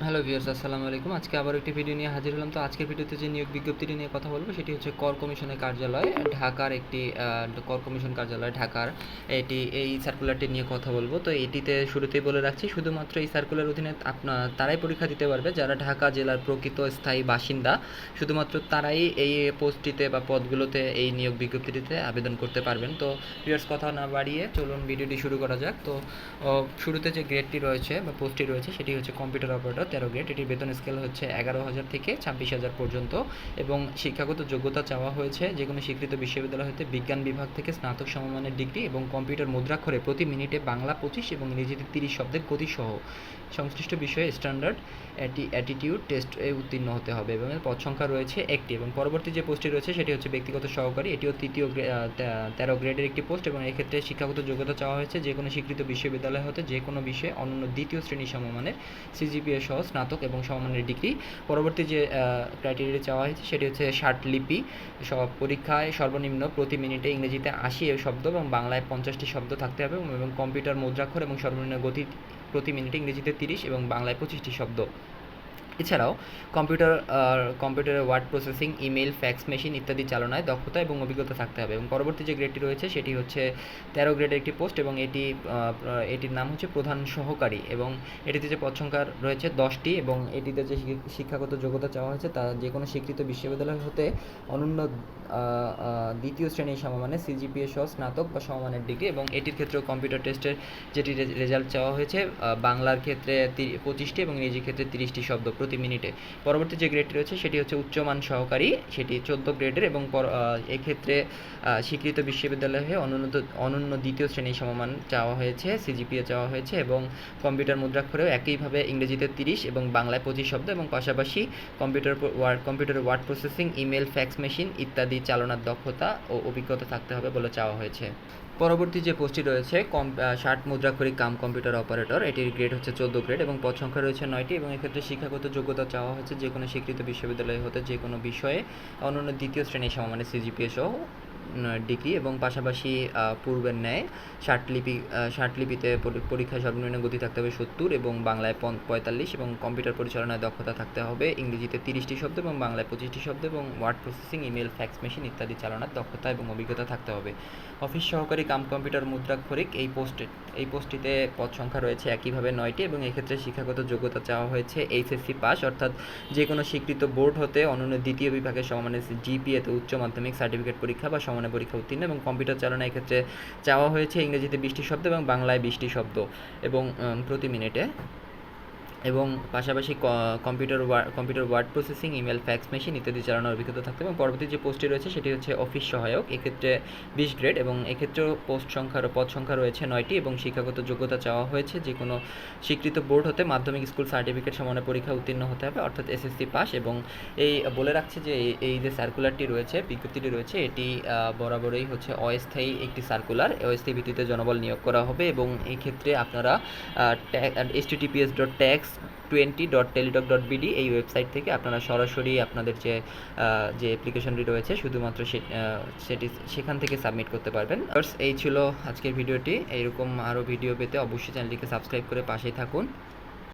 Hello viewers, আসসালামু আলাইকুম। আজকে আবার একটি ভিডিও নিয়ে হাজির হলাম। তো আজকের ভিডিওতে যে নিয়োগ বিজ্ঞপ্তিটি নিয়ে কথা বলবো সেটি হচ্ছে কর কমিশনের কার্যালয় ঢাকার একটি কর কমিশন কার্যালয় ঢাকার এই সার্কুলারটি নিয়ে কথা বলবো। তো এটিতে শুরুতেই বলে রাখছি, শুধুমাত্র এই সার্কুলার অধীনে তারাই পরীক্ষা দিতে পারবে যারা ঢাকা জেলার প্রকৃত স্থায়ী বাসিন্দা। শুধুমাত্র তারাই এই পোস্টটিতে বা পদগুলোতে এই নিয়োগ বিজ্ঞপ্তিটিতে আবেদন করতে পারবেন। তো ভিউয়ার্স, কথা না বাড়িয়ে চলুন ভিডিওটি শুরু করা যাক। তো শুরুতে যে গ্রেডটি রয়েছে বা পোস্টটি রয়েছে সেটি হচ্ছে কম্পিউটার অপারেটর 13 গ্রেড। এটির বেতন স্কেল হচ্ছে 11,000 থেকে 26,000 পর্যন্ত এবং শিক্ষাগত যোগ্যতা চাওয়া হয়েছে যে কোনো স্বীকৃত বিশ্ববিদ্যালয় হতে বিজ্ঞান বিভাগ থেকে স্নাতক সমমানের ডিগ্রি এবং কম্পিউটার মুদ্রাক্ষরে প্রতি মিনিটে বাংলা 25 এবং ইংরেজিতে 30 শব্দের গতিসহ সংশ্লিষ্ট বিষয়ে স্ট্যান্ডার্ড অ্যাটিটিউড টেস্ট উত্তীর্ণ হতে হবে এবং এর পদ সংখ্যা রয়েছে একটি। এবং পরবর্তী যে পোস্টটি রয়েছে সেটি হচ্ছে ব্যক্তিগত সহকারী। এটিও 13 গ্রেডের একটি পোস্ট এবং এক্ষেত্রে শিক্ষাগত যোগ্যতা চাওয়া হয়েছে যে কোনো স্বীকৃত বিশ্ববিদ্যালয় হতে যে কোনো বিষয়ে অনন্য দ্বিতীয় শ্রেণী সমমানের সিজিপিএ সহ স্নাতক এবং সমমানের ডিগ্রি। পরবর্তী যে ক্রাইটেরিয়া চাওয়া হয়েছে সেটি হচ্ছে ষাটলিপি। সব পরীক্ষায় সর্বনিম্ন প্রতি মিনিটে ইংরেজিতে 80 শব্দ এবং বাংলায় 50টি শব্দ থাকতে হবে এবং কম্পিউটার মুদ্রাক্ষর এবং সর্বনিম্ন গতি প্রতি মিনিটে ইংরেজিতে 30 এবং বাংলায় 25টি শব্দ। এছাড়াও কম্পিউটারের word processing, email, fax machine ইত্যাদি চালনায় দক্ষতা এবং অভিজ্ঞতা থাকতে হবে। এবং পরবর্তী যে গ্রেডটি রয়েছে সেটি হচ্ছে 13 গ্রেডের একটি পোস্ট এবং এটির নাম হচ্ছে প্রধান সহকারী এবং এটিতে যে পদ সংখ্যা রয়েছে 10টি এবং এটিতে যে শিক্ষাগত যোগ্যতা চাওয়া হয়েছে তা যে কোনো স্বীকৃত বিশ্ববিদ্যালয় হতে অনন্য দ্বিতীয় শ্রেণীর সমমানের সিজিপিএ সহ স্নাতক বা সমমানের ডিগ্রি এবং এটির ক্ষেত্রেও কম্পিউটার টেস্টের যেটি রেজাল্ট চাওয়া হয়েছে বাংলার ক্ষেত্রে 25টি এবং ইংরেজির ক্ষেত্রে 30টি শব্দ প্রতি মিনিটে। পরবর্তী যে গ্রেডটি রয়েছে সেটি হচ্ছে উচ্চমান সহকারী, সেটি 14 গ্রেডের এবং এক্ষেত্রে স্বীকৃত বিশ্ববিদ্যালয় হয়ে অনন্য দ্বিতীয় শ্রেণী সমমান চাওয়া হয়েছে, সিজিপিএ চাওয়া হয়েছে এবং কম্পিউটার মুদ্রাক্ষরেও একইভাবে ইংরেজিতে 30 এবং বাংলায় 25 শব্দ এবং পাশাপাশি কম্পিউটারের word processing, email, fax machine ইত্যাদি চালনার দক্ষতা ও অভিজ্ঞতা থাকতে হবে বলে চাওয়া হয়েছে। পরবর্তী যে পোস্টটি রয়েছে ষাট মুদ্রাক্ষরিক কাম কম্পিউটার অপারেটর, এটির গ্রেড হচ্ছে 14 গ্রেড এবং পদ সংখ্যা রয়েছে 9টি এবং এক্ষেত্রে শিক্ষাগত যোগ্যতা চাওয়া হয়েছে যে কোনো স্বীকৃত বিশ্ববিদ্যালয় হতে যে কোনো বিষয়ে অনন্য দ্বিতীয় শ্রেণীর সমমানের সিজিপিএ সহ ডিগ্রি এবং পাশাপাশি পূর্বের ন্যায় ষাটলিপিতে পরীক্ষায় সর্বনিম্ন গতি থাকতে হবে 70 এবং বাংলায় 45 এবং কম্পিউটার পরিচালনায় দক্ষতা থাকতে হবে ইংরেজিতে 30টি শব্দ এবং বাংলায় 25টি শব্দ এবং word processing, email, fax machine ইত্যাদি চালানোর দক্ষতা এবং অভিজ্ঞতা থাকতে হবে। অফিস সহকারী কাম কম্পিউটার মুদ্রাক্ষরিক এই পোস্টটিতে পদ সংখ্যা রয়েছে একইভাবে 9টি এবং এক্ষেত্রে শিক্ষাগত যোগ্যতা চাওয়া হয়েছে এইচএসসি পাস অর্থাৎ যে কোনো স্বীকৃত বোর্ড হতে অনন্য দ্বিতীয় বিভাগের সমমানের জিপিএতে উচ্চ মাধ্যমিক সার্টিফিকেট পরীক্ষা বা সমানের পরীক্ষা উত্তীর্ণ এবং কম্পিউটার চালনা এক্ষেত্রে চাওয়া হয়েছে ইংরেজিতে 20টি শব্দ এবং বাংলায় 20টি শব্দ এবং প্রতি মিনিটে এবং পাশাপাশি computer word processing, email, fax machine ইত্যাদি চালানোর অভিজ্ঞতা থাকতে এবং পরবর্তী যে পোস্টটি রয়েছে সেটি হচ্ছে অফিস সহায়ক, এক্ষেত্রে 20 গ্রেড এবং এক্ষেত্রেও পদ সংখ্যা রয়েছে 9টি এবং শিক্ষাগত যোগ্যতা চাওয়া হয়েছে যে কোনো স্বীকৃত বোর্ড হতে মাধ্যমিক স্কুল সার্টিফিকেট সমানের পরীক্ষা উত্তীর্ণ হতে হবে অর্থাৎ এসএসসি পাস। এবং বলে রাখছি যে এই যে সার্কুলারটি রয়েছে, বিজ্ঞপ্তিটি রয়েছে, এটি বরাবরই হচ্ছে অস্থায়ী একটি সার্কুলার, অস্থায়ী ভিত্তিতে জনবল নিয়োগ করা হবে এবং এই ক্ষেত্রে আপনারা https://20.teletalk.bd এই ওয়েবসাইট থেকে আপনারা সরাসরি আপনাদের যে অ্যাপ্লিকেশনটি রয়েছে শুধুমাত্র সেটি সেখান থেকে সাবমিট করতে পারবেন। এই ছিল আজকের ভিডিওটি। এইরকম আরও ভিডিও পেতে অবশ্যই চ্যানেলটিকে সাবস্ক্রাইব করে পাশেই থাকুন।